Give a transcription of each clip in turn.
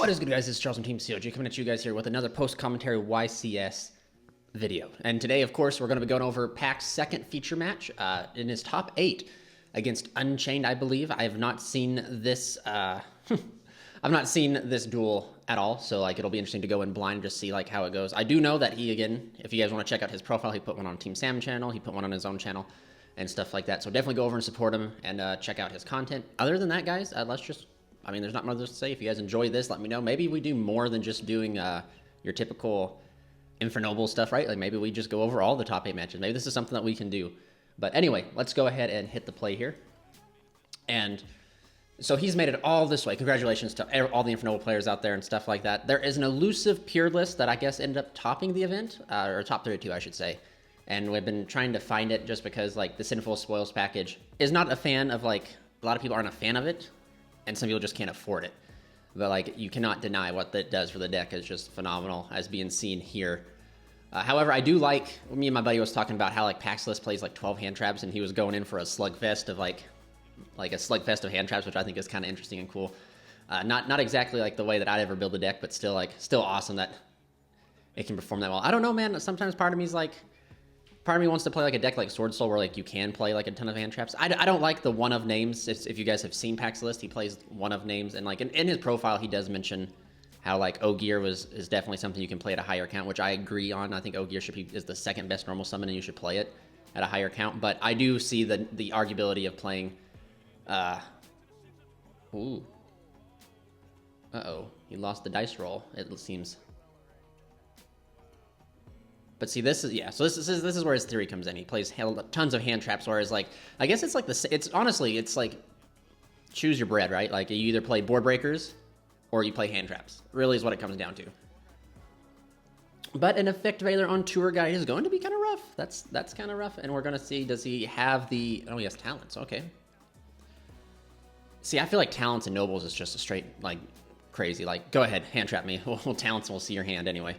What is good, guys? It's Charles from Team COG coming at you guys here with another post-commentary YCS video. And today, of course, we're going to be going over Pac's second feature match in his top 8 against Unchained, I believe. I have not seen this I've not seen this duel at all, so like it'll be interesting to go in blind and just see like how it goes. I do know that he, again, if you guys want to check out his profile, he put one on Team Sam channel, he put one on his own channel and stuff like that. So definitely go over and support him and check out his content. Other than that, guys, let's just, I mean, there's not much to say. If you guys enjoy this, let me know. Maybe we do more than just doing your typical Infernoble stuff, right? Like maybe we just go over all the top 8 matches. Maybe this is something that we can do. But anyway, let's go ahead and hit the play here. And so he's made it all this way. Congratulations to all the Infernoble players out there and stuff like that. There is an elusive pure list that I guess ended up topping the event, or top 32, I should say. And we've been trying to find it just because like the Sinful Spoils package is not a fan of, like, a lot of people aren't a fan of it. And some people just can't afford it. But like, you cannot deny what that does for the deck is just phenomenal, as being seen here. However, I do like, me and my buddy was talking about how like Pac's list plays like 12 hand traps, and he was going in for a slugfest of like a slugfest of hand traps, which I think is kind of interesting and cool. Not exactly like the way that I'd ever build a deck, but still awesome that it can perform that well. I don't know, man. Sometimes part of me is like, part of me wants to play like a deck like Sword Soul where like you can play like a ton of hand traps. I don't like the one of names. If you guys have seen Pac's list, he plays one of names, and like in his profile he does mention how like Ogier is definitely something you can play at a higher count, which I agree on. I think Ogier is the second best normal summon, and you should play it at a higher count. But I do see the arguability of playing. Ooh. Uh-oh. He lost the dice roll, it seems. But see, this is, yeah, so this is where his theory comes in. He plays tons of hand traps, whereas, like, I guess it's like honestly, it's like, choose your bread, right? Like, you either play board breakers, or you play hand traps. Really is what it comes down to. But an Effect Veiler on Tour Guide is going to be kind of rough. That's kind of rough, and we're going to see, does he have the, oh, he has talents, okay. See, I feel like talents and nobles is just a straight, like, crazy. Like, go ahead, hand trap me. We'll talents and we'll see your hand anyway.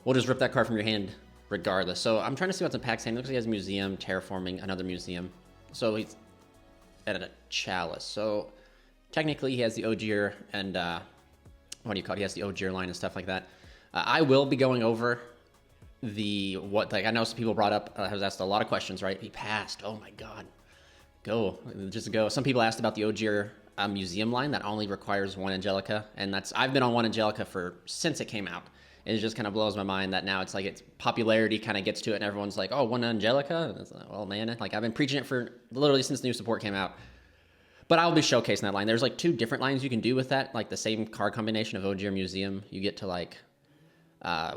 We'll just rip that card from your hand regardless. So I'm trying to see what's in Pac's hand. It looks like he has Museum, Terraforming, another Museum. So he's at a Chalice. So technically he has the Ogier and, what do you call it? He has the Ogier line and stuff like that. I will be going over like, I know some people brought up, has asked a lot of questions, right? He passed. Oh my God. Just go. Some people asked about the Ogier Museum line that only requires 1 Angelica. And I've been on 1 Angelica since it came out. And it just kind of blows my mind that now it's like its popularity kind of gets to it, and everyone's like, oh, 1 Angelica? And it's like, well, man, like I've been preaching it for literally since new support came out. But I'll be showcasing that line. There's like 2 different lines you can do with that, like the same card combination of Ogier Museum. You get to like,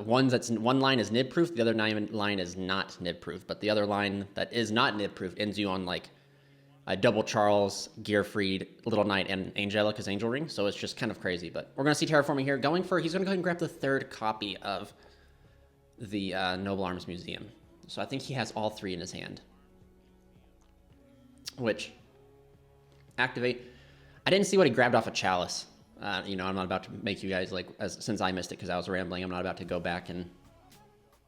one line is nib proof, the other line is not nib proof. But the other line that is not nib proof ends you on like Double Charles, Gearfried, Little Knight, and Angelica's Angel Ring. So it's just kind of crazy. But we're going to see Terraforming here. He's going to go ahead and grab the 3rd copy of the Noble Arms Museum. So I think he has all 3 in his hand. Which, activate. I didn't see what he grabbed off a Chalice. You know, I'm not about to make you guys, like, since I missed it because I was rambling, I'm not about to go back and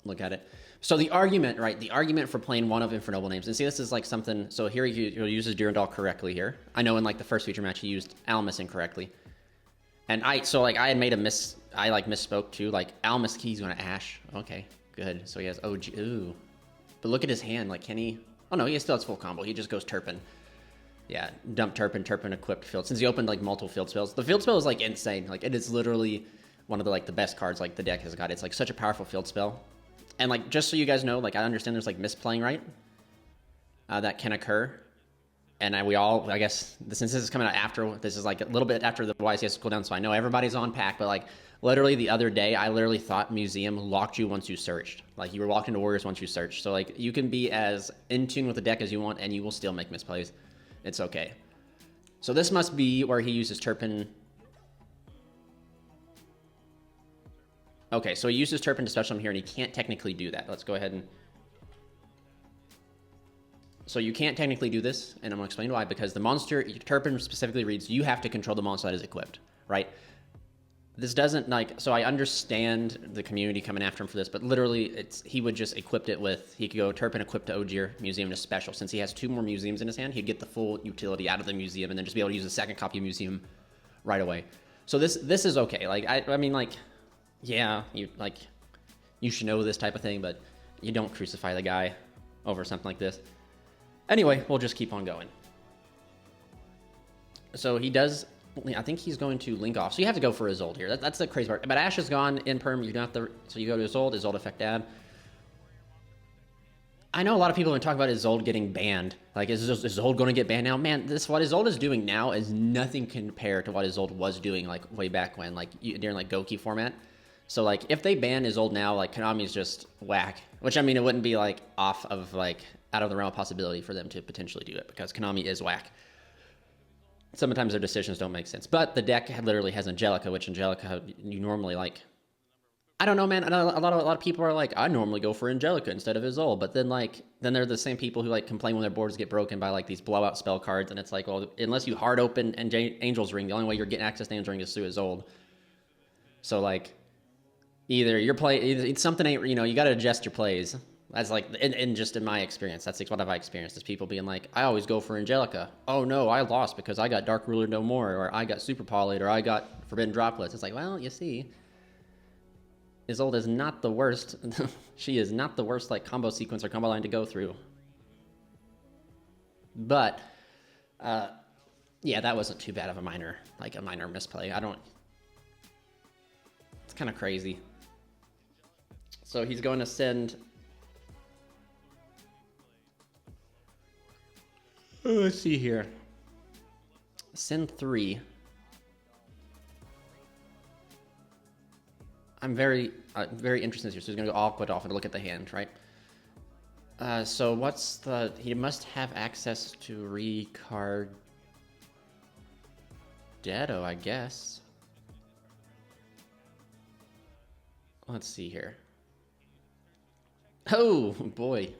look at it. So the argument, right, the argument for playing one of Infernoble names, and see, this is like something, so here he uses Durandal correctly here. I know in like the first feature match he used Almus incorrectly. And I had made I like misspoke too, like Almus he's going to Ash. Okay, good. So he has OG, ooh. But look at his hand, like can he, oh no, he still has full combo. He just goes Turpin. Yeah, dump Turpin equipped field. Since he opened like multiple field spells. The field spell is like insane. Like it is literally one of the best cards like the deck has got. It's like such a powerful field spell. And like, just so you guys know, like I understand there's like misplaying, right? That can occur. And I guess, since this is coming out after, this is like a little bit after the YCS cooldown, so I know everybody's on Pac, but like literally the other day, I literally thought Museum locked you once you searched. Like you were locked into Warriors once you searched. So like you can be as in tune with the deck as you want, and you will still make misplays. It's okay. So this must be where he uses Turpin. Okay, so he uses Turpin to special him here, and he can't technically do that. Let's go ahead and... So you can't technically do this, and I'm going to explain why. Because the monster, Turpin specifically reads, you have to control the monster that is equipped, right? This doesn't, like... So I understand the community coming after him for this, but literally, he would just equip it with... He could go Turpin equipped to Ogier, Museum to special. Since he has 2 more Museums in his hand, he'd get the full utility out of the Museum, and then just be able to use a 2nd copy of Museum right away. So this is okay. Like I mean, like, yeah, you should know this type of thing, but you don't crucify the guy over something like this. Anyway, we'll just keep on going. So he does. I think he's going to link off. So you have to go for Isolde here. That's the crazy part. But Ashe is gone in perm. You don't have to. So you go to Isolde effect dab. I know a lot of people have been talking about Isolde getting banned. Like, is Isolde going to get banned now? Man, what Isolde is doing now is nothing compared to what Isolde was doing, like, way back when, like, during, like, Goki format. So, like, if they ban Isolde now, like, Konami's just whack. Which, I mean, it wouldn't be, like, off of, like, out of the realm of possibility for them to potentially do it, because Konami is whack. Sometimes their decisions don't make sense. But the deck literally has Angelica, which Angelica, you normally, like... I don't know, man. I know a lot of people are like, I normally go for Angelica instead of Isolde, but then they're the same people who like complain when their boards get broken by like these blowout spell cards, and it's like, well, unless you hard open and Angel's Ring, the only way you're getting access to Angel's Ring is through Isolde. So like, either something ain't, you got to adjust your plays. That's like, and just in my experience, that's like what I've experienced is people being like, I always go for Angelica. Oh no, I lost because I got Dark Ruler No More, or I got Super Polyed, or I got Forbidden Droplets. It's like, well, you see. Isolde is not the worst. She is not the worst like combo sequence or combo line to go through. But yeah, that wasn't too bad of a minor misplay. It's kind of crazy. So he's going to send. Let's see here. Send 3. I'm very interested here. So he's going to go Aqua Dolphin to look at the hand, right? So what's the... He must have access to Ricardetto, I guess. Let's see here. Oh, boy.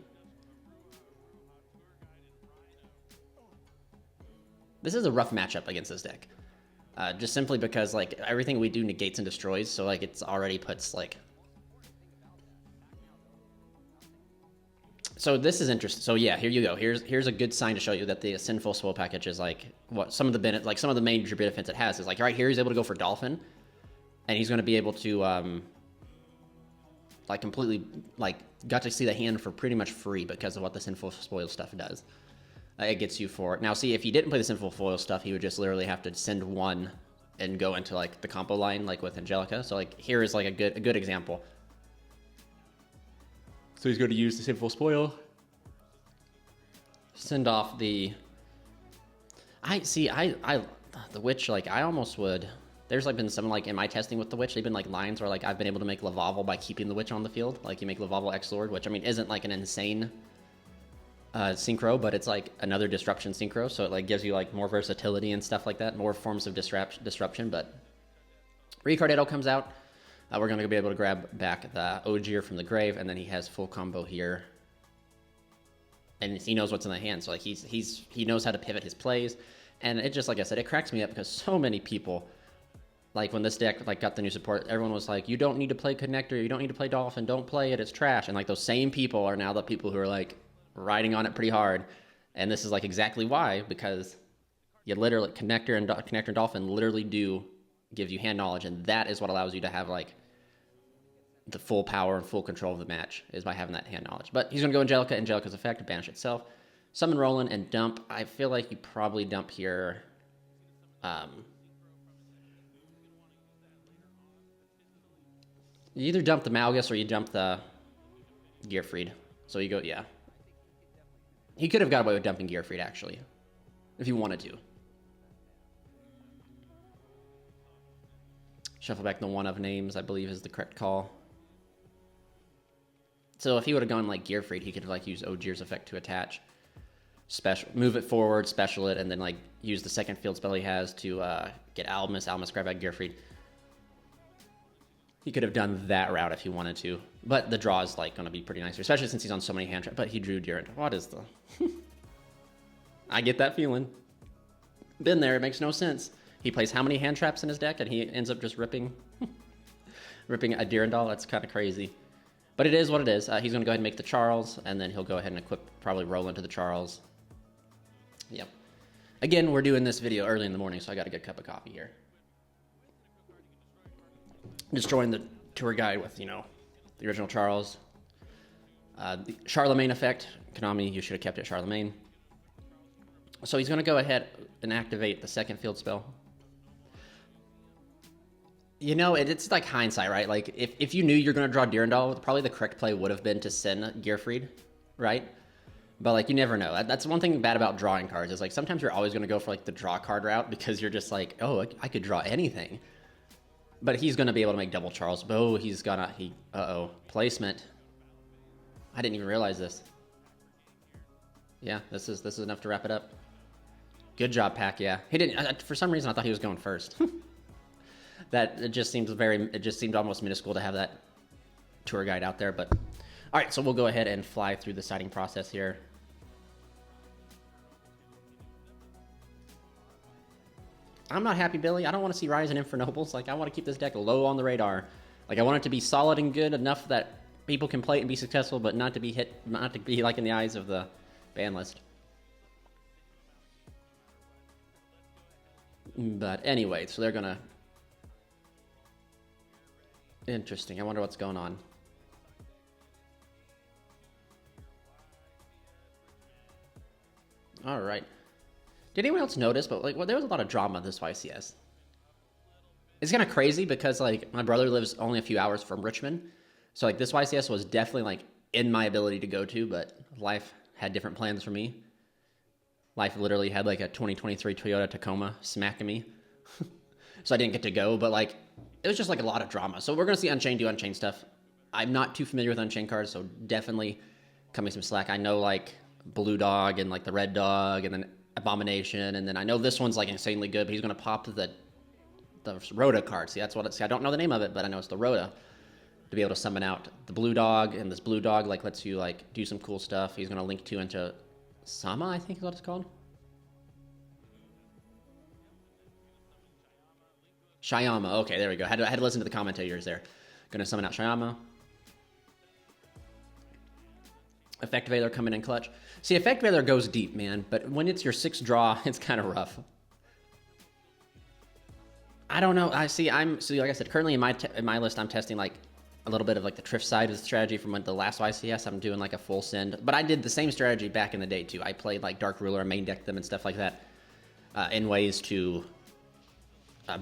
This is a rough matchup against this deck. Just simply because, like, everything we do negates and destroys, so, like, it's already puts, like... So this is interesting. So, yeah, here you go. Here's a good sign to show you that the Sinful Spoil package is, like, what some of the major benefits it has is, like, right here, he's able to go for Dolphin, and he's going to be able to, like, completely, like, got to see the hand for pretty much free because of what the Sinful Spoil stuff does. It gets you for... Now, see, if he didn't play the Sinful Foil stuff, he would just literally have to send 1 and go into, like, the combo line, like, with Angelica. So, like, here is, like, a good example. So he's going to use the Sinful Spoil. Send off the... The Witch, like, I almost would... There's, like, been some, like, in my testing with the Witch, they've been, like, lines where, like, I've been able to make Lavavel by keeping the Witch on the field. Like, you make Lavavel X-Lord, which, I mean, isn't, like, an insane... synchro, but it's like another disruption synchro, so it like gives you like more versatility and stuff like that, more forms of disruption. But Ricardetto comes out. We're going to be able to grab back the Ogier from the grave, and then he has full combo here, and he knows what's in the hand. So like he knows how to pivot his plays, and it just, like I said, it cracks me up because so many people, like when this deck like got the new support, everyone was like, you don't need to play Connector, you don't need to play Dolphin, don't play it, it's trash. And like those same people are now the people who are like riding on it pretty hard, and this is like exactly why, because you literally Connector and Dolphin literally do give you hand knowledge, and that is what allows you to have like the full power and full control of the match, is by having that hand knowledge. But he's gonna go Angelica's effect, banish itself, summon Roland, and dump. I feel like you probably dump here. You either dump the Malgus or you dump the Gearfried. So you go, yeah. He could have got away with dumping Gearfried, actually, if he wanted to. Shuffle back the 1 of names, I believe, is the correct call. So if he would have gone like Gearfried, he could have like used Ogier's effect to attach, move it forward, special it, and then like use the second field spell he has to get Almas grab back Gearfried. He could have done that route if he wanted to, but the draw is like going to be pretty nice, especially since he's on so many hand traps. But he drew Durant. What is the... I get that feeling. Been there. It makes no sense. He plays how many hand traps in his deck, and he ends up just ripping a Durandal. That's kind of crazy. But it is what it is. He's going to go ahead and make the Charles, and then he'll go ahead and equip, probably roll into the Charles. Yep. Again, we're doing this video early in the morning, so I got a good cup of coffee here. destroying the tour guide with, you know, the original Charles. The Charlemagne effect. Konami, you should have kept it Charlemagne. So he's going to go ahead and activate the second field spell. You know, it's like hindsight, right? Like, if you knew you're going to draw Durandal, probably the correct play would have been to send Gearfried, right? But, like, you never know. That's one thing bad about drawing cards is, like, sometimes you're always going to go for, like, the draw card route because you're just like, oh, I could draw anything. But he's going to be able to make double Charles. Oh, he's going to... Uh-oh. Placement. I didn't even realize this. Yeah, this is enough to wrap it up. Good job, Pack, yeah. He didn't... For some reason, I thought he was going first. It just seemed almost minuscule to have that tour guide out there, but... All right, so we'll go ahead and fly through the sighting process here. I'm not happy, Billy. I don't want to see Rise and Infernobles. Like, I want to keep this deck low on the radar. Like, I want it to be solid and good enough that people can play it and be successful, but not to be like in the eyes of the ban list. But anyway, so they're gonna... Interesting. I wonder what's going on. All right. Did anyone else notice? But like, well, there was a lot of drama this YCS. It's kind of crazy because like my brother lives only a few hours from Richmond, so like this YCS was definitely like in my ability to go to, but life had different plans for me. Life literally had like a 2023 Toyota Tacoma smacking me, so I didn't get to go. But like, it was just like a lot of drama. So we're gonna see Unchained do Unchained stuff. I'm not too familiar with Unchained cards, so definitely cut me some slack. I know like Blue Dog and like the Red Dog and then Abomination, and then I know this one's like insanely good, but he's gonna pop the Rhoda card. See, that's what it's... I don't know the name of it, but I know it's the Rhoda, to be able to summon out the Blue Dog, and this Blue Dog like lets you like do some cool stuff. He's gonna link 2 into Sama, I think is what it's called. Shyama. Okay, there we go. I had to listen to the commentators there. Gonna summon out Shyama. Effect Veiler coming in clutch. See, Effect Veiler goes deep, man, but when it's your 6th draw, it's kind of rough. I don't know. So like I said, currently in my list, I'm testing like a little bit of like the Triff side of the strategy from the last YCS. I'm doing like a full send, but I did the same strategy back in the day too. I played like Dark Ruler, main decked them and stuff like that, in ways to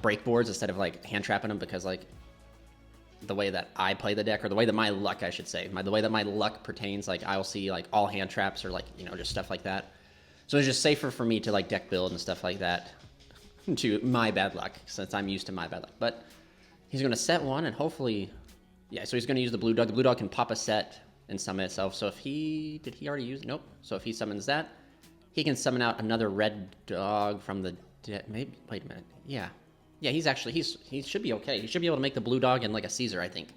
break boards instead of like hand trapping them, because like the way that I play the deck, or the way that my luck, I should say, the way that my luck pertains, like I'll see like all hand traps or like, you know, just stuff like that. So it's just safer for me to like deck build and stuff like that to my bad luck, since I'm used to my bad luck. But he's going to set one and hopefully, yeah, so he's going to use the Blue Dog. The Blue Dog can pop a set and summon itself. So if did he already use? Nope. So if he summons that, he can summon out another Red Dog from the maybe, wait a minute. Yeah, he should be okay. He should be able to make the Blue Dog and like a Caesar, I think.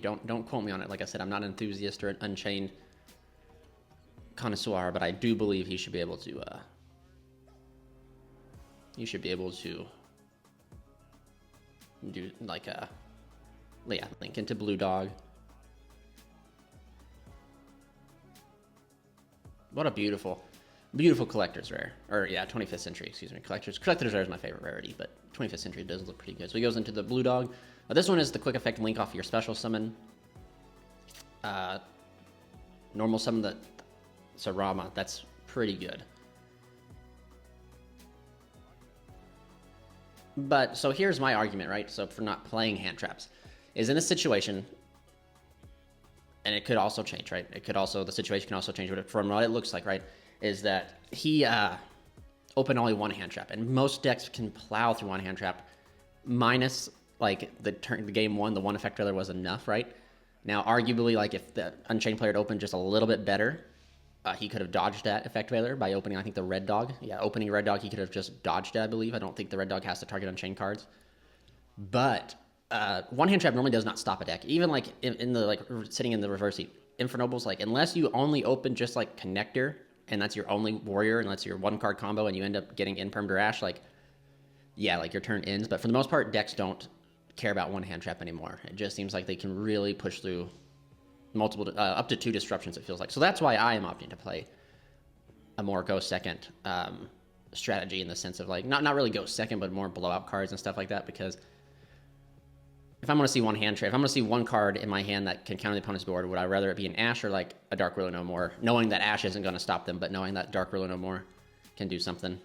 Don't quote me on it. Like I said, I'm not an enthusiast or an Unchained connoisseur, but I do believe he should be able to do like a link into Blue Dog. What a beautiful collector's rare. Or yeah, 25th century, excuse me. Collector's rare is my favorite rarity, but 25th century does look pretty good. So he goes into the Blue Dog. This one is the quick effect link off of your special summon. Normal summon the Sarama. That's pretty good. But so here's my argument, right? So for not playing hand traps is in a situation, and it could also change, right? The situation can also change, but from what it looks like, right, is that he opened only one hand trap, and most decks can plow through one hand trap, minus like the game one, the one effect trailer was enough, right? Now, arguably, like if the Unchained player had opened just a little bit better, he could have dodged that effect veiler by opening, I think, the Red Dog. Yeah, opening Red Dog, he could have just dodged it, I believe. I don't think the Red Dog has to target Unchained cards. But one hand trap normally does not stop a deck. Even like in the like sitting in the reverse seat, Infernoble's like, unless you only open just like Connector, and that's your only warrior, and that's your 1-card combo, and you end up getting Imperm Durash, like, yeah, like your turn ends. But for the most part, decks don't care about one hand trap anymore. It just seems like they can really push through multiple, up to 2 disruptions, it feels like. So that's why I am opting to play a more go second strategy in the sense of like not really go second, but more blowout cards and stuff like that. Because if I'm going to see one hand trade, if I'm going to see one card in my hand that can counter the opponent's board, would I rather it be an Ash or like a Dark Ruler No More? Knowing that Ash isn't going to stop them, but knowing that Dark Ruler No More can do something.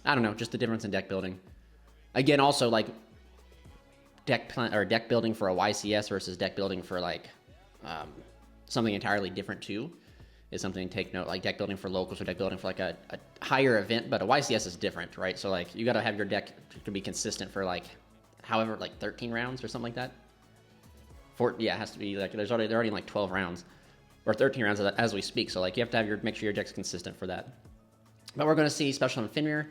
I don't know, just the difference in deck building. Again, also like deck building for a YCS versus deck building for like something entirely different too is something to take note. Like deck building for locals or deck building for like a higher event, but a YCS is different, right? So like you got to have your deck to be consistent for like however, like 13 rounds or something like that. Yeah, it has to be like they're already in like 12 rounds or 13 rounds as we speak. So like you have to have make sure your deck's consistent for that. But we're going to see special on Fenrir.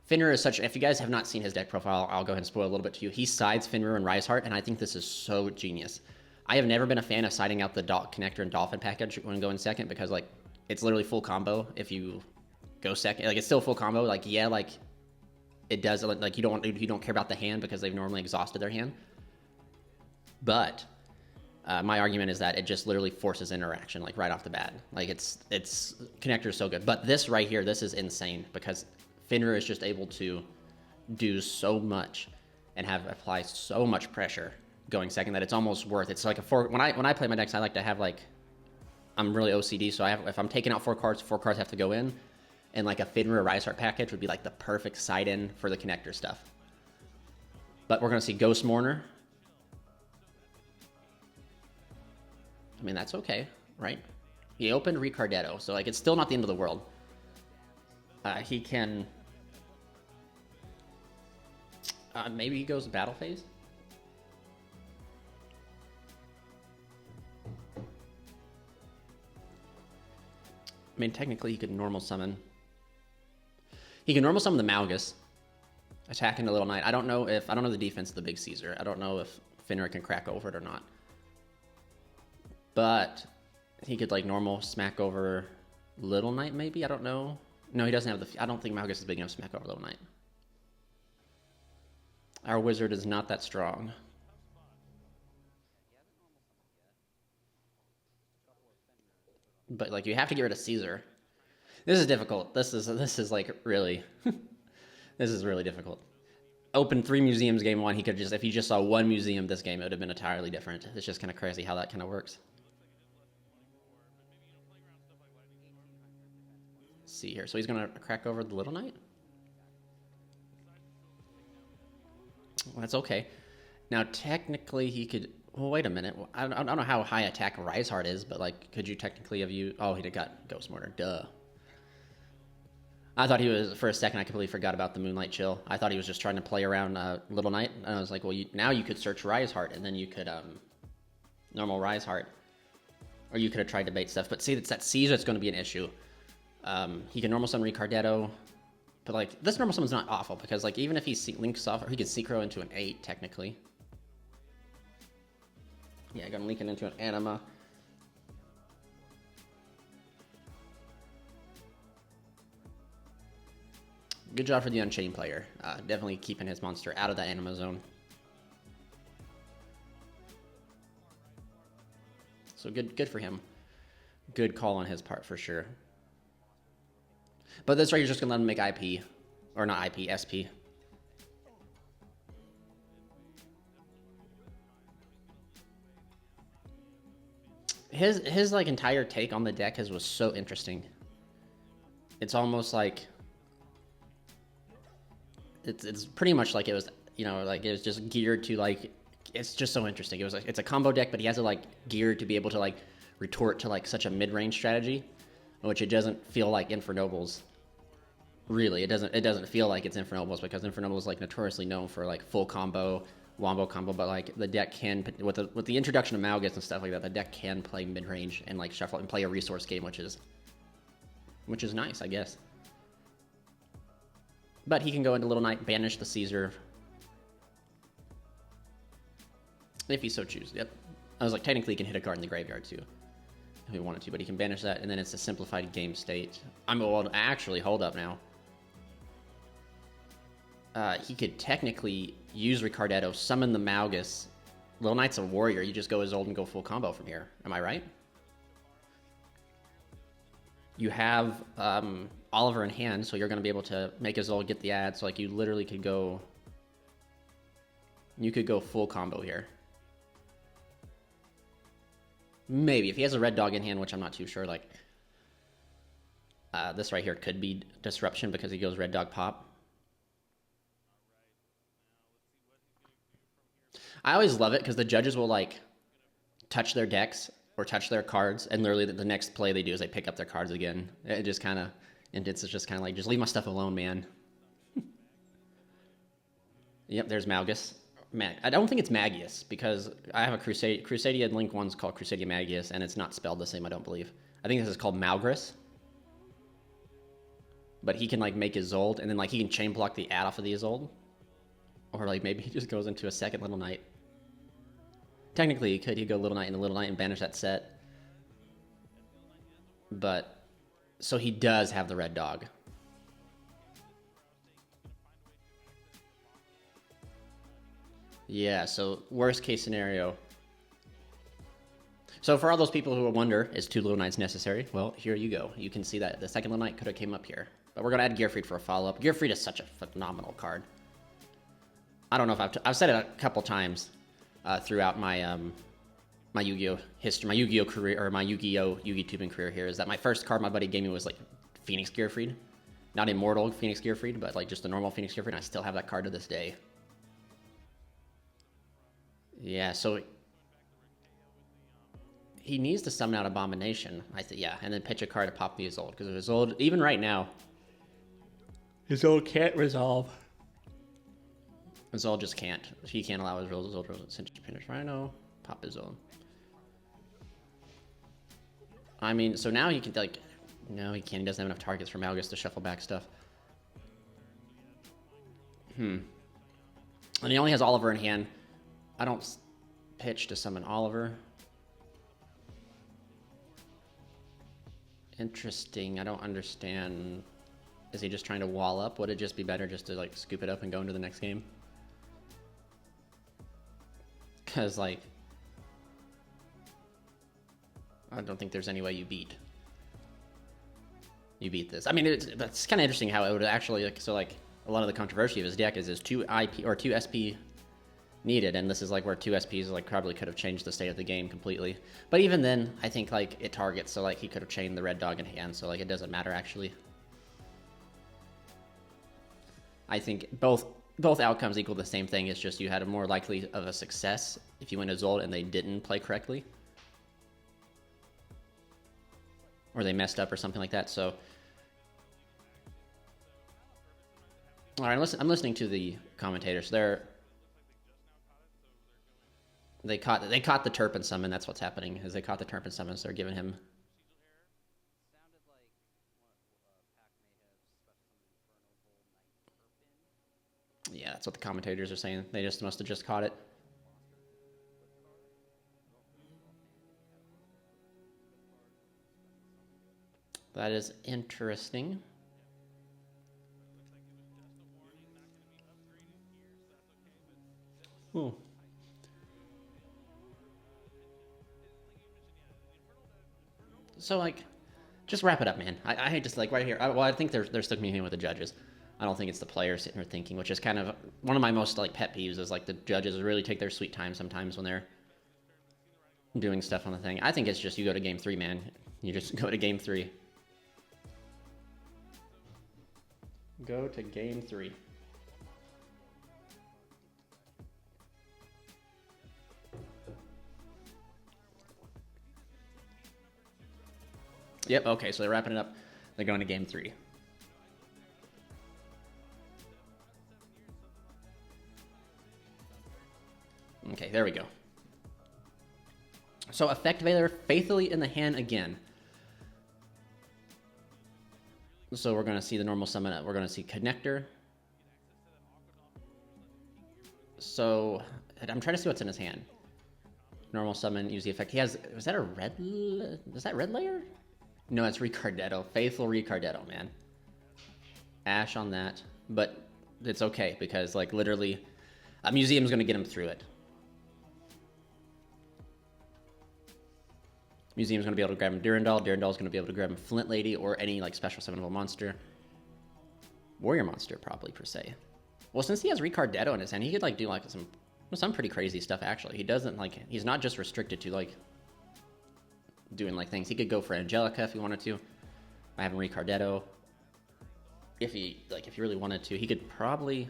Fenrir is such, if you guys have not seen his deck profile, I'll go ahead and spoil a little bit to you. He sides Fenrir and Riseheart, and I think this is so genius. I have never been a fan of siding out the Connector and Dolphin package when going second because like it's literally full combo if you go second. Like it's still full combo. Like yeah, like it does like you don't care about the hand because they've normally exhausted their hand. But my argument is that it just literally forces interaction like right off the bat. Like it's Connector is so good. But this right here, this is insane because Fenrir is just able to do so much and apply so much pressure going second that it's almost worth it. It's like when I play my decks, I like to have like I'm really OCD, so if I'm taking out 4 cards have to go in, and like a Fenrir Riseheart package would be like the perfect side in for the Connector stuff. But we're gonna see Ghost Mourner. I mean that's okay, right? He opened Ricardetto, so like it's still not the end of the world. He can maybe he goes battle phase. I mean, technically, he could normal summon. He can normal summon the Malgus, attack into Little Knight. I don't know the defense of the Big Caesar. I don't know if Fenrir can crack over it or not. But he could like normal smack over Little Knight, maybe. I don't know. No, he doesn't have the. I don't think Malgus is big enough to smack over Little Knight. Our wizard is not that strong. But like you have to get rid of Caesar. This is difficult. This is like really this is really difficult. Open 3 museums game 1, he could just if he just saw 1 museum this game, it would have been entirely different. It's just kind of crazy how that kind of works. Let's see here. So he's gonna crack over the Little Knight. Well, that's okay. Now technically he could. Well, wait a minute. I don't know how high attack Riseheart is, but like, could you technically have you? Oh, he got Ghost Mortar. Duh. I thought he was for a second. I completely forgot about the Moonlight Chill. I thought he was just trying to play around Little Knight, and I was like, well, now you could search Riseheart, and then you could normal Riseheart, or you could have tried to bait stuff. But see, it's that Caesar that's going to be an issue. He can normal summon Ricardetto, but like this normal summon's not awful because like even if he links off, or he could Synchro into an 8 technically. Yeah, gonna link it into an Anima. Good job for the Unchained player. Definitely keeping his monster out of the Anima zone. So good for him. Good call on his part for sure. But this right here is just gonna let him make IP, or not IP, SP. His like entire take on the deck was so interesting. It's almost like it's pretty much like it was, you know, like it was just geared to like, it's just so interesting. It was like it's a combo deck, but he has it like geared to be able to like retort to like such a mid-range strategy, which it doesn't feel like Infernoble's. Really, it doesn't feel like it's Infernoble's because Infernoble is like notoriously known for like full combo, wombo combo, but like the deck can with the introduction of Malgus and stuff like that, the deck can play mid range and like shuffle and play a resource game, which is nice, I guess. But he can go into Little Knight, banish the Caesar if he so chooses. Yep, I was like technically he can hit a card in the graveyard too if he wanted to, but he can banish that, and then it's a simplified game state. Actually, hold up now. He could technically use Ricardetto, summon the Malgus. Little Knight's a warrior. You just go as old and go full combo from here. Am I right? you have Oliver in hand, so you're going to be able to make Isolde get the ad. So like you literally could go, you could go full combo here. Maybe if he has a red dog in hand, which I'm not too sure. Like this right here could be disruption because he goes red dog pop. I always love it because the judges will like touch their decks or touch their cards, and literally the next play they do is they pick up their cards again. It just kind of, and it's just kind of like, just leave my stuff alone, man. Yep, there's Malgus. I don't think it's Magius because I have a Crusadia Link one's called Crusadia Magius, and it's not spelled the same, I don't believe. I think this is called Malgris. But he can like make Isolde, and then like he can chain block the ad off of the Isolde. Or like maybe he just goes into a second Little Knight. Technically he could, he'd go Little Knight into Little Knight and banish that set. But, so he does have the red dog. Yeah, so worst case scenario. So for all those people who wonder, is 2 Little Knights necessary? Well, here you go. You can see that the second Little Knight could have came up here. But we're going to add Gearfried for a follow-up. Gearfried is such a phenomenal card. I don't know if I've said it a couple times throughout my my Yu-Gi-Oh history, my Yu-Gi-Oh career, or my YuGiOh Yu-Gi-Tubing career here, is that my first card my buddy gave me was like Phoenix Gearfried. Not Immortal Phoenix Gearfried, but like just the normal Phoenix Gearfried. I still have that card to this day. Yeah, so he needs to summon out Abomination. I think, yeah, and then pitch a card to pop the Isolde, because Isolde, even right now, Isolde can't resolve. Isolde just can't. He can't allow his Isolde to finish Rhino, pop Isolde. I mean, so now he can like, no, he can't. He doesn't have enough targets for Malgus to shuffle back stuff. And he only has Oliver in hand. I don't pitch to summon Oliver. Interesting. I don't understand. Is he just trying to wall up? Would it just be better just to like scoop it up and go into the next game? Because like, I don't think there's any way you beat this. I mean, that's kind of interesting how it would actually, like, so like a lot of the controversy of his deck is 2 IP or 2 SP needed, and this is like where 2 SPs like probably could have changed the state of the game completely. But even then, I think like it targets, so like he could have chained the red dog in hand, so like it doesn't matter actually. I think both outcomes equal the same thing. It's just you had a more likely of a success if you went Isolde and they didn't play correctly, or they messed up or something like that. So, all right, I'm listening to the commentators. They caught the Turpin summon. That's what's happening. Is they caught the Turpin summon, so they're giving him. Yeah, that's what the commentators are saying. They just must have just caught it. That is interesting. Ooh. So like, just wrap it up, man. I hate just like right here. Well, I think they're still communicating with the judges. I don't think it's the players sitting here thinking, which is kind of one of my most like pet peeves, is like the judges really take their sweet time sometimes when they're doing stuff on the thing. I think it's just you go to game 3, man. You just go to game 3. Go to game 3. Yep, okay, so they're wrapping it up. They're going to game 3. Okay, there we go. So Effect Veiler faithfully in the hand again. So we're going to see the normal summon. We're going to see Connector. So I'm trying to see what's in his hand. Normal summon, use the effect. He has, was that a red, is that red layer? No, it's Ricardetto. Faithful Ricardetto, man. Ash on that. But it's okay because like literally a museum's going to get him through it. Museum's going to be able to grab him Durandal. Durandal's going to be able to grab him Flint Lady or any like special summonable monster. Warrior monster, probably, per se. Well, since he has Ricardetto in his hand, he could like do like some pretty crazy stuff, actually. He doesn't like, he's not just restricted to like doing like things. He could go for Angelica if he wanted to. I have him Ricardetto. If he really wanted to, he could probably.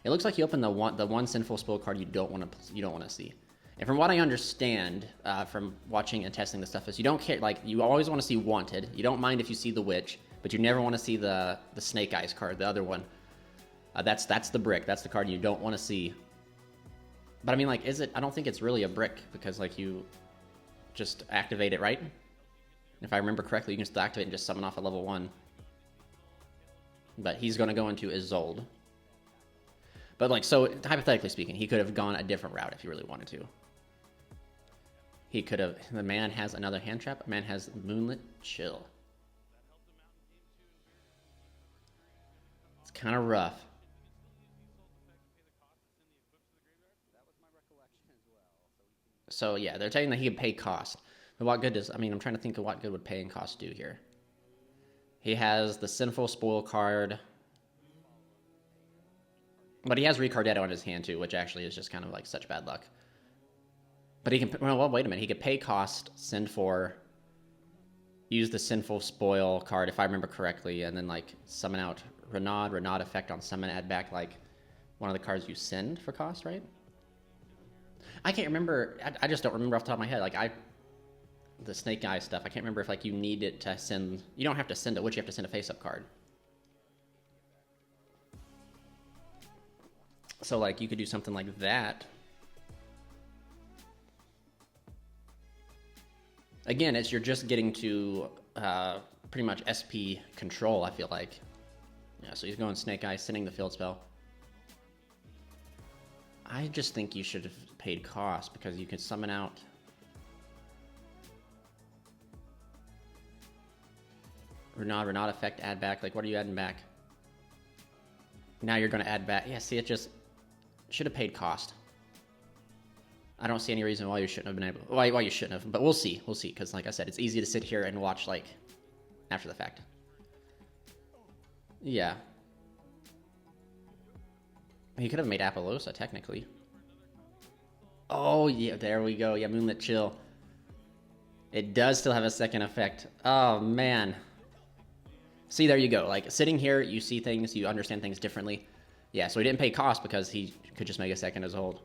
It looks like he opened the one Sinful Spoil card you don't want to see. And from what I understand from watching and testing the stuff is you don't care, like you always want to see Wanted. You don't mind if you see the Witch, but you never want to see the Snake Eyes card, the other one. That's the brick. That's the card you don't want to see. But I mean, like, is it? I don't think it's really a brick because like you just activate it, right? If I remember correctly, you can just activate and just summon off a level 1. But he's going to go into Isolde. But like, so hypothetically speaking, he could have gone a different route if he really wanted to. He could have. The man has another hand trap. The man has Moonlit Chill. It's kind of rough. So yeah, they're saying that he could pay cost. But what good does, I mean, I'm trying to think of what good would paying cost do here. He has the Sinful Spoil card. But he has Ricardetto in his hand too, which actually is just kind of like such bad luck. But he can, well, wait a minute. He could pay cost, send for, use the Sinful Spoil card, if I remember correctly, and then like summon out Renaud effect on summon, add back like one of the cards you send for cost, right? I can't remember. I just don't remember off the top of my head. Like the Snake Eye stuff, I can't remember if like you need it to send, you don't have to send a Witch, you have to send a face-up card. So like you could do something like that. Again, you're just getting to pretty much SP control, I feel like. Yeah, so he's going Snake Eye, sending the field spell. I just think you should have paid cost because you could summon out Renaud effect, add back. Like, what are you adding back? Now you're going to add back. Yeah, see, it just should have paid cost. I don't see any reason why you shouldn't have been able. Why you shouldn't have, but we'll see. We'll see, because like I said, it's easy to sit here and watch like after the fact. Yeah. He could have made Apollosa, technically. Oh, yeah, there we go. Yeah, Moonlit Chill. It does still have a second effect. Oh, man. See, there you go. Like, sitting here, you see things, you understand things differently. Yeah, so he didn't pay cost because he could just make a second as old.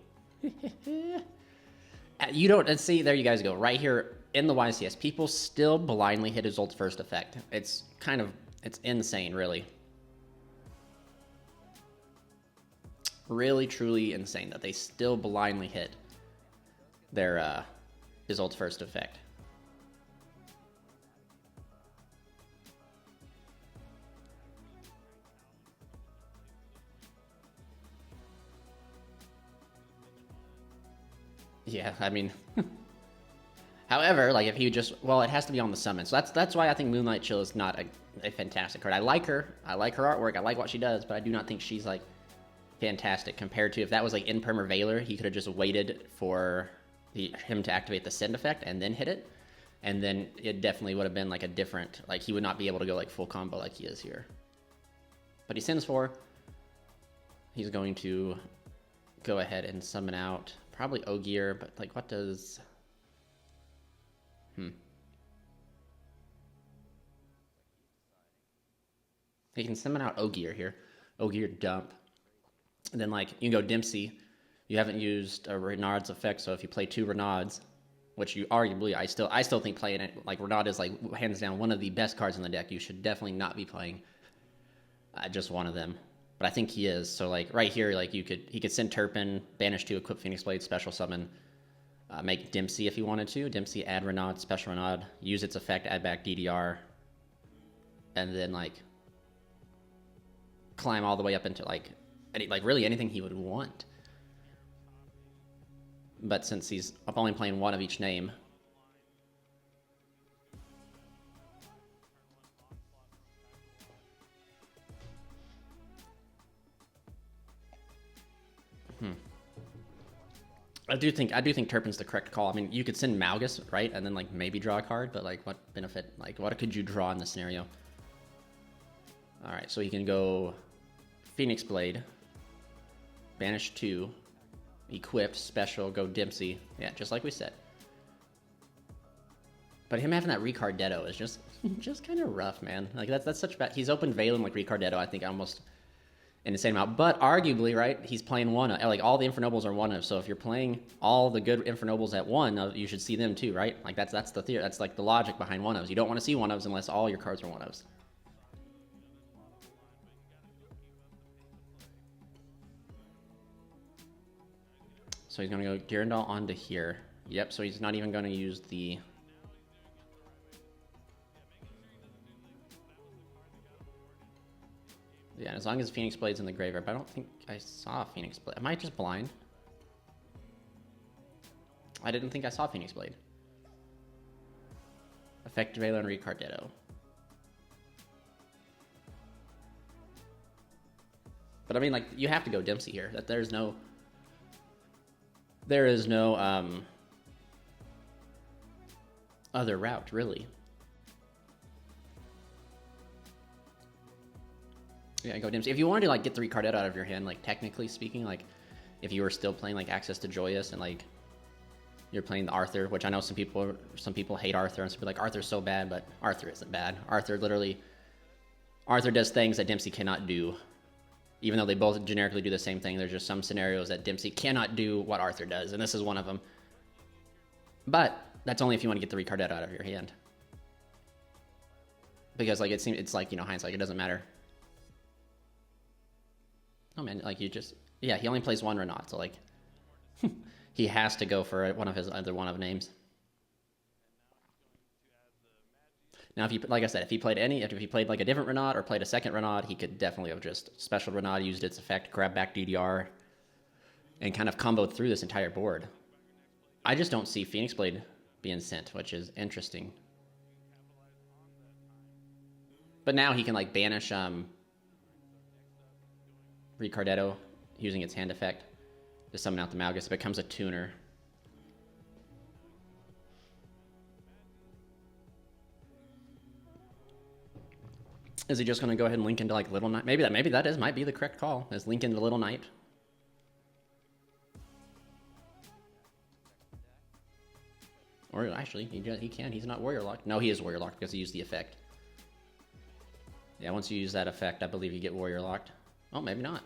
You don't, and see, there you guys go. Right here in the YCS, people still blindly hit his old first effect. It's kind of, it's insane, really. Really, truly insane that they still blindly hit their Isolde's first effect. Yeah, I mean, however, like if he just, well, it has to be on the summon. So that's why I think Moonlight Chill is not a fantastic card. I like her artwork, I like what she does, but I do not think she's like fantastic compared to if that was like Impermer Veiler, he could have just waited for him to activate the send effect and then hit it, and then it definitely would have been like a different, like he would not be able to go like full combo like he is here. But he sends for, he's going to go ahead and summon out probably Ogier, but like what does he can summon out Ogier here. Ogier dump. And then like you can go Dempsey. You haven't used a Renaud's effect, so if you play 2 Renauds, which you arguably I still think playing it like Renaud is like hands down one of the best cards in the deck. You should definitely not be playing just one of them. But I think he is. So like right here, like he could send Turpin, banish 2, equip Phoenix Blade, special summon, make Dempsey if he wanted to. Dempsey, add Renaud, special Renaud, use its effect, add back DDR, and then like climb all the way up into like really anything he would want. But since he's only playing one of each name, I do think Turpin's the correct call. I mean, you could send Malgus, right? And then like maybe draw a card, but like what benefit? Like what could you draw in this scenario? All right, so he can go Phoenix Blade, banish 2, equipped, special, go Dempsey. Yeah, just like we said. But him having that Ricardetto is just kind of rough, man. Like that's such bad. He's opened Valen like Ricardetto, I think almost an insane amount. But arguably, right, he's playing one of, like all the Infernobles are one of. So if you're playing all the good Infernobles at one, you should see them too, right? Like that's the theory. That's like the logic behind one ofs. You don't want to see one ofs unless all your cards are one ofs. So he's gonna go Girandol onto here. Yep. So he's not even gonna use the. Yeah, as long as Phoenix Blade's in the graveyard, but I don't think I saw Phoenix Blade. Am I just blind? I didn't think I saw Phoenix Blade. Effective Vela and Ricardetto. But I mean, like, you have to go Dempsey here. That there is no other route, really. Yeah, go Dempsey. If you wanted to like get the Ricardetto out of your hand, like technically speaking, like if you were still playing like Access to Joyous and like you're playing the Arthur, which I know some people hate Arthur and some people like Arthur's so bad, but Arthur isn't bad. Arthur does things that Dempsey cannot do. Even though they both generically do the same thing, there's just some scenarios that Dempsey cannot do what Arthur does, and this is one of them. But that's only if you want to get the Ricardetto out of your hand. Because like it's like, you know, hindsight, it doesn't matter. Oh man, like you just, yeah, he only plays one Renault, so like he has to go for one of his other one of names. Now, if he, like I said, if he played like a different Renault or played a second Renault, he could definitely have just special Renault, used its effect, grab back DDR, and kind of comboed through this entire board. I just don't see Phoenix Blade being sent, which is interesting. But now he can like banish Ricardetto using its hand effect to summon out the Malgus. It becomes a tuner. Is he just going to go ahead and link into like Little Knight? Maybe that might be the correct call. Is link into Little Knight. Or actually, he can. He's not warrior locked. No, he is warrior locked because he used the effect. Yeah, once you use that effect, I believe you get warrior locked. Oh, maybe not.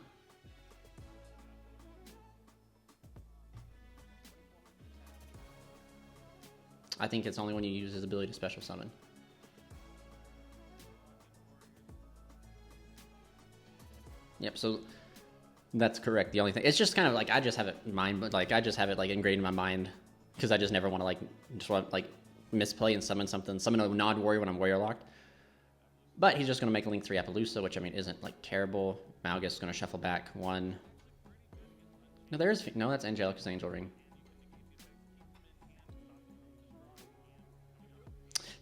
I think it's only when you use his ability to special summon. Yep, so that's correct. The only thing, it's just kind of like, I just have it in mind, but like I just have it like ingrained in my mind because I just never want to like misplay and summon a non-warrior when I'm warrior locked. But he's just going to make a Link 3 Appaloosa, which I mean isn't like terrible. Malgus is going to shuffle back one. No, that's Angelica's Angel Ring.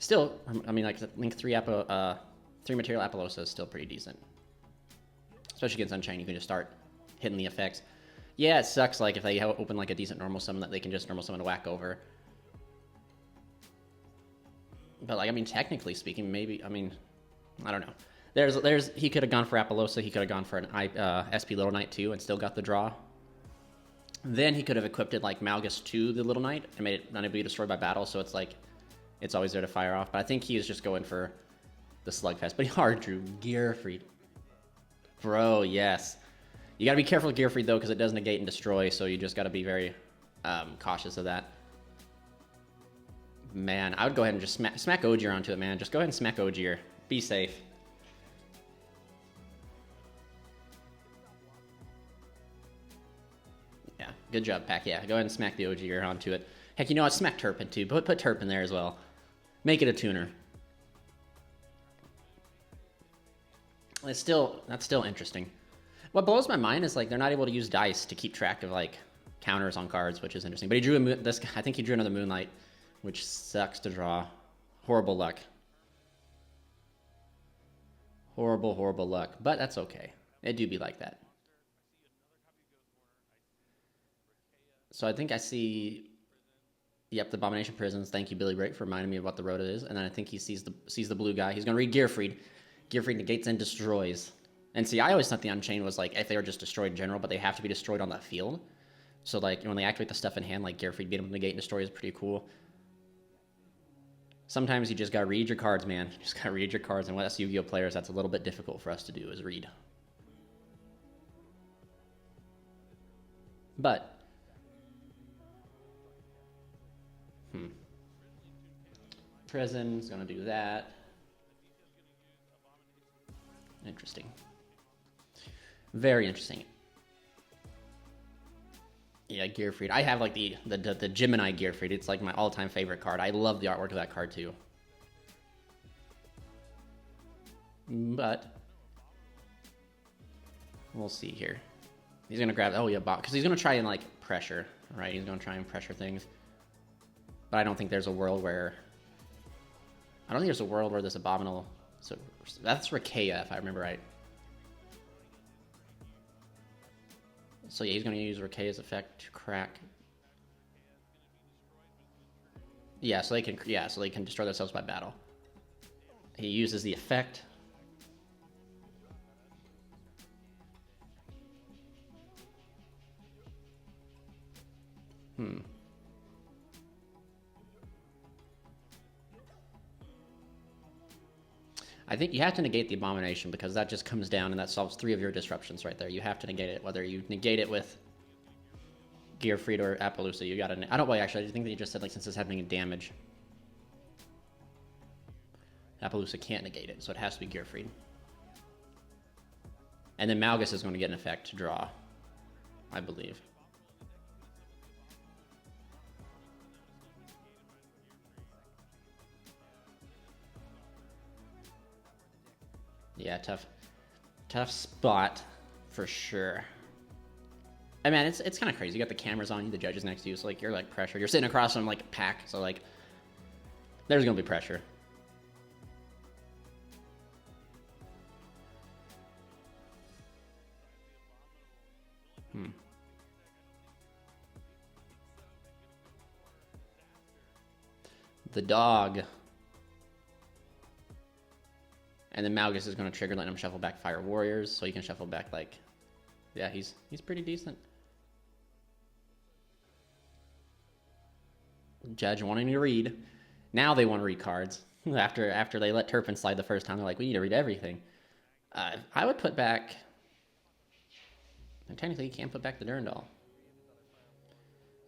Still, I mean, like Link 3 material Appaloosa is still pretty decent. Especially against Unchained, you can just start hitting the effects. Yeah, it sucks like if they open like a decent normal summon that they can just normal summon to whack over. But like, I mean, technically speaking, maybe, I mean, I don't know. He could have gone for Appaloosa, he could have gone for an SP Little Knight too and still got the draw. Then he could have equipped it like Malgus to the Little Knight and made it unable to be destroyed by battle, so it's like, it's always there to fire off. But I think he was just going for the Slugfest. But he hard drew Gearfried. Bro, yes. You gotta be careful with Gearfried though, because it does negate and destroy, so you just gotta be very cautious of that. Man, I would go ahead and just smack Ogier onto it, man. Just go ahead and smack Ogier. Be safe. Yeah, good job, Pack. Yeah, go ahead and smack the Ogier onto it. Heck, you know what? Smack Turpin too. Put Turpin there as well. Make it a tuner. That's still interesting. What blows my mind is like they're not able to use dice to keep track of like counters on cards, which is interesting. But he drew I think he drew another Moonlight, which sucks to draw. Horrible luck. Horrible luck. But that's okay. It do be like that. So I think I see, yep, the Abomination Prisons. Thank you, Billy Break, for reminding me of what the Rhoda is. And then I think he sees the blue guy. He's going to read Gearfried. Gearfried negates and destroys. And see, I always thought the Unchained was like if they were just destroyed in general, but they have to be destroyed on that field. So like when they activate the stuff in hand, like Gearfried being able to negate and destroy is pretty cool. Sometimes you just gotta read your cards, man. You just gotta read your cards, and with us Yu-Gi-Oh players, that's a little bit difficult for us to do, is read. But Prison's gonna do that. Interesting. Very interesting. Yeah, Gearfried. I have like the Gemini Gearfried. It's like my all-time favorite card. I love the artwork of that card too. But we'll see here. He's gonna grab. Oh yeah, because he's gonna try and like pressure, right? He's gonna try and pressure things. But I don't think there's a world where. I don't think there's a world where this Abominable. So that's Rakea, if I remember right. So yeah, he's going to use Rakea's effect to crack. Yeah, so they can destroy themselves by battle. He uses the effect. I think you have to negate the Abomination because that just comes down and that solves 3 of your disruptions right there. You have to negate it, whether you negate it with Gearfried or Appaloosa. You gotta. I don't. Wait, actually, I think that you just said like since it's happening in damage, Appaloosa can't negate it, so it has to be Gearfried. And then Malgus is going to get an effect to draw, I believe. Yeah, tough spot for sure. I mean, it's kind of crazy. You got the cameras on you, the judges next to you, so like you're like pressured. You're sitting across from like pack, so like there's gonna be pressure. The dog. And then Malgus is going to trigger, letting him shuffle back Fire Warriors, so he can shuffle back, like... Yeah, he's pretty decent. Judge wanting to read. Now they want to read cards. After they let Turpin slide the first time, they're like, we need to read everything. I would put back... And technically, you can't put back the Durandal.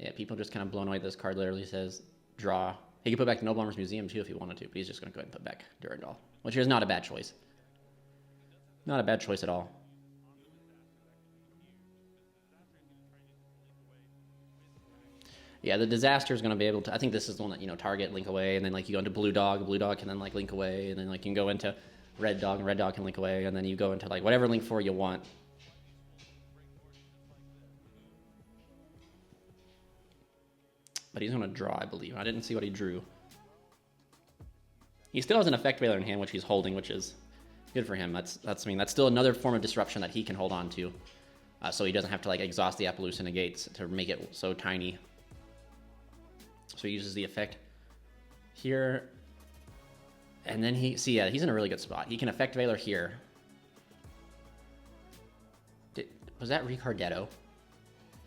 Yeah, people just kind of blown away. This card literally says, draw. He could put back the Noble Armor's Museum, too, if he wanted to, but he's just going to go ahead and put back Durandal. Which is not a bad choice. Not a bad choice at all. Yeah, the Disaster is going to be able to... I think this is the one that, you know, target, link away, and then, like, you go into Blue Dog can then, like, link away, and then, like, you can go into Red Dog, and Red Dog can link away, and then you go into, like, whatever link 4 you want. But he's going to draw, I believe. I didn't see what he drew. He still has an Effect Veiler in hand, which he's holding, which is good for him. That's still another form of disruption that he can hold on to. So he doesn't have to, like, exhaust the Appaloosa negates to make it so tiny. So he uses the effect here. And then he's in a really good spot. He can Effect Veiler here. Was that Ricardetto?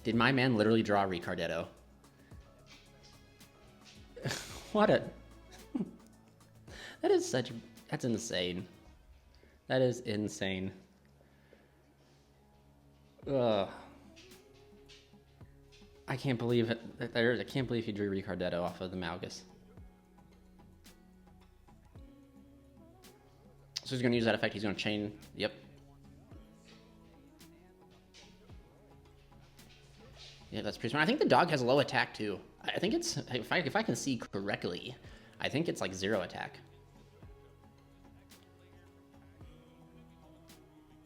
Did my man literally draw Ricardetto? What a... That's insane. That is insane. Ugh. I can't believe it. I can't believe he drew Ricardetto off of the Malgus. So he's going to use that effect. He's going to chain. Yep. Yeah, that's pretty smart. I think the dog has low attack too. I think it's, if I can see correctly, I think it's like 0 attack.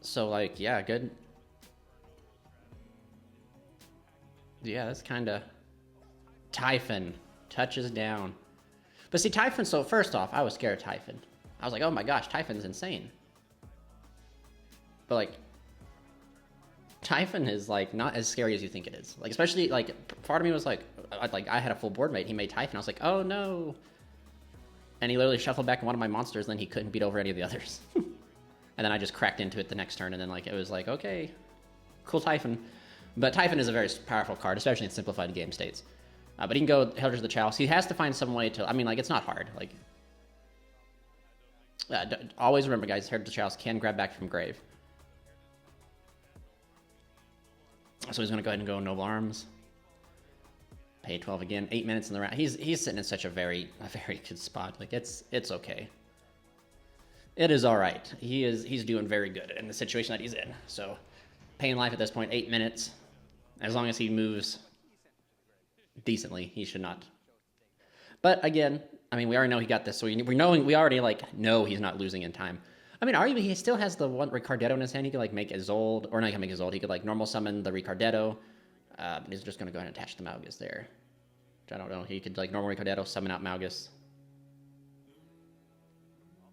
So like, yeah, good. Yeah, that's kind of... Typhon touches down. But see, Typhon, so first off, I was scared of Typhon. I was like, oh my gosh, Typhon's insane. But like, Typhon is like not as scary as you think it is. Like especially like part of me was like I had a full board mate. He made Typhon. I was like, oh no. And he literally shuffled back one of my monsters. Then he couldn't beat over any of the others. And then I just cracked into it the next turn. And then like it was like okay, cool Typhon. But Typhon is a very powerful card, especially in simplified game states. But he can go Heritage of the Chalice. He has to find some way to. I mean, like it's not hard. Like always remember, guys, Heritage of the Chalice can grab back from grave. So he's going to go ahead and go Noble Arms. Pay 12 again. 8 minutes in the round. He's sitting in such a very good spot. Like it's okay. It is all right. He's doing very good in the situation that he's in. So paying life at this point, 8 minutes. As long as he moves decently, he should not. But again, I mean, we already know he got this. So we already like know he's not losing in time. I mean, arguably, he still has the one Ricardetto in his hand. He could, like, make Isolde. Or not, he can make Isolde. He could, like, normal summon the Ricardetto. He's just going to go ahead and attach the Malgus there. Which I don't know. He could, like, normal Ricardetto, summon out Malgus.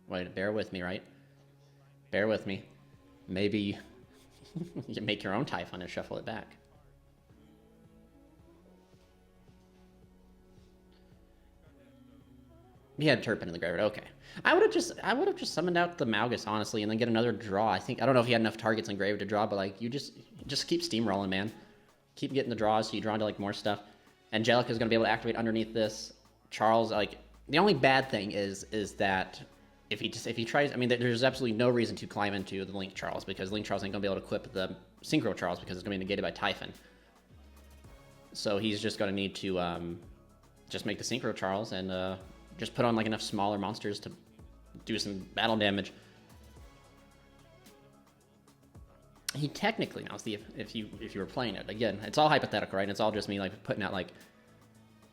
Wait, bear with me, right? Bear with me. Maybe you can make your own Typhon and shuffle it back. He had Turpin in the graveyard. Okay. I would have just summoned out the Malgus, honestly, and then get another draw. I don't know if he had enough targets in grave to draw, but like you just keep steamrolling, man. Keep getting the draws so you draw into like more stuff. Angelica is gonna be able to activate underneath this. Charles, like the only bad thing is that if he tries, I mean, there's absolutely no reason to climb into the Link Charles because Link Charles ain't gonna be able to equip the Synchro Charles because it's gonna be negated by Typhon. So he's just gonna need to just make the Synchro Charles and just put on like enough smaller monsters to do some battle damage. He technically, now see if you were playing it again, it's all hypothetical, right? It's all just me like putting out like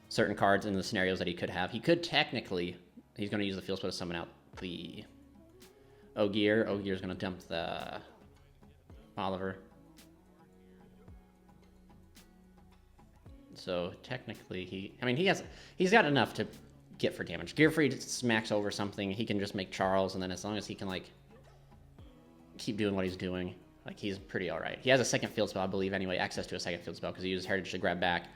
certain cards in the scenarios that he could have. He could technically, he's going to use the field spell to summon out the Ogier. Ogier's going to dump the Oliver. So technically he's got enough to get for damage. Gearfried smacks over something, he can just make Charles, and then as long as he can like keep doing what he's doing, like he's pretty alright. He has a second field spell, I believe, anyway, access to a second field spell because he uses Heritage to grab back.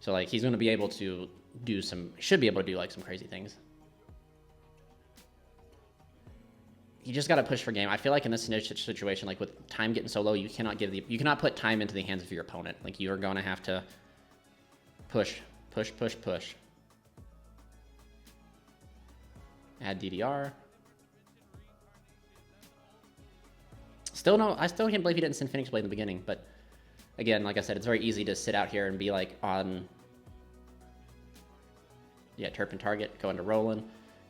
So like he's going to be able to do should be able to do like some crazy things. You just got to push for game. I feel like in this situation, like with time getting so low, you cannot put time into the hands of your opponent. Like you are going to have to push. Add DDR. I still can't believe he didn't send Phoenix Blade in the beginning, but again, like I said, it's very easy to sit out here and be like on, yeah, Turpin target, go into Roland,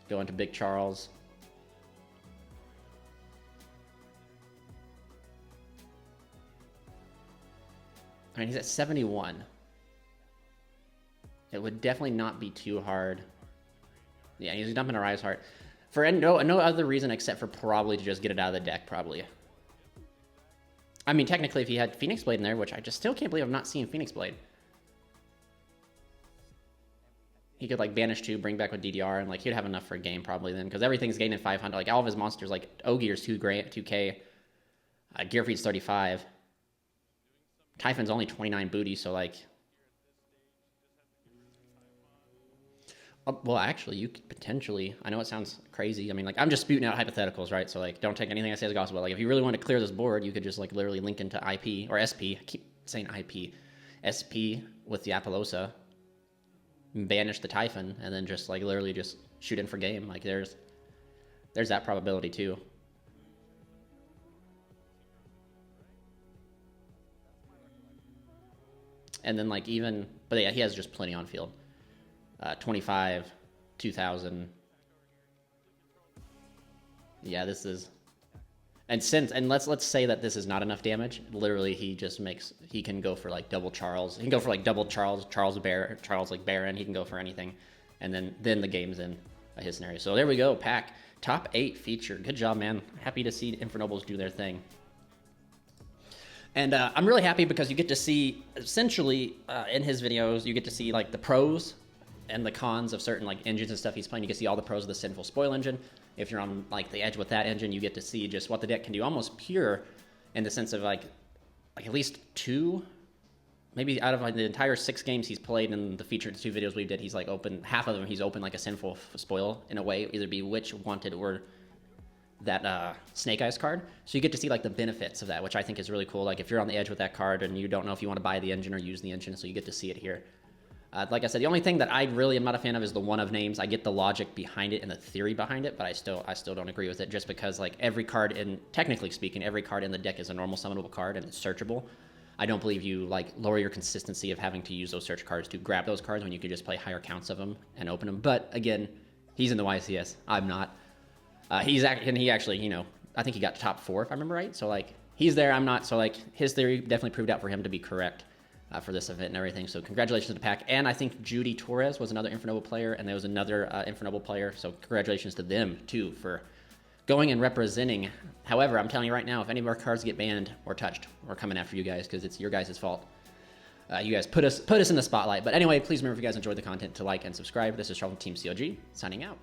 go into Big Charles. I mean, he's at 71. It would definitely not be too hard. Yeah, he's dumping a Rise Heart. For no other reason except for probably to just get it out of the deck, probably. I mean, technically, if he had Phoenix Blade in there, which I just still can't believe I'm not seeing Phoenix Blade. He could, like, banish 2, bring back with DDR, and, like, he'd have enough for a game probably then, because everything's gained at 500. Like, all of his monsters, like, Ogier's 2K, Gearfried's 35. Typhon's only 29 booty, so, like... well, actually, you could potentially... I know it sounds crazy. I mean, like, I'm just spouting out hypotheticals, right? So, like, don't take anything I say as gospel. But, like, if you really want to clear this board, you could just, like, literally link into IP, or SP. I keep saying IP. SP with the Apollosa. Banish the Typhon, and then just, like, literally just shoot in for game. Like, there's that probability, too. And then, like, even... But, yeah, he has just plenty on field. 25, 2,000. Yeah, this is... And let's say that this is not enough damage. Literally, he can go for, like, double Charles. He can go for, like, double Charles like, Baron. He can go for anything. And then the game's in his scenario. So there we go, pack. Top 8 feature. Good job, man. Happy to see Infernobles do their thing. And I'm really happy because you get to see, essentially, in his videos, you get to see, like, the pros and the cons of certain, like, engines and stuff he's playing. You can see all the pros of the Sinful Spoil engine. If you're on, like, the edge with that engine, you get to see just what the deck can do, almost pure in the sense of, like like at least 2, maybe out of like the entire 6 games he's played in the featured 2 videos we did, he's like opened half of them. He's opened like a sinful spoil in a way, either be Witch, Wanted, or that Snake Eyes card. So you get to see like the benefits of that, which I think is really cool. Like if you're on the edge with that card and you don't know if you want to buy the engine or use the engine, so you get to see it here. Like I said, the only thing that I really am not a fan of is the one of names. I get the logic behind it and the theory behind it, but I still don't agree with it, just because like every card technically speaking, every card in the deck is a normal summonable card and it's searchable. I don't believe you like lower your consistency of having to use those search cards to grab those cards when you could just play higher counts of them and open them. But again, he's in the YCS. I'm not. He actually, you know, I think he got top 4 if I remember right. So like he's there, I'm not. So like his theory definitely proved out for him to be correct. For this event and everything. So congratulations to the pack. And I think Judy Torres was another Infernoble player, and there was another Infernoble player. So congratulations to them too for going and representing. However, I'm telling you right now, if any of our cards get banned or touched, we're coming after you guys because it's your guys' fault. You guys put us in the spotlight. But anyway, please remember, if you guys enjoyed the content, to like and subscribe. This is Charles from Team COG signing out.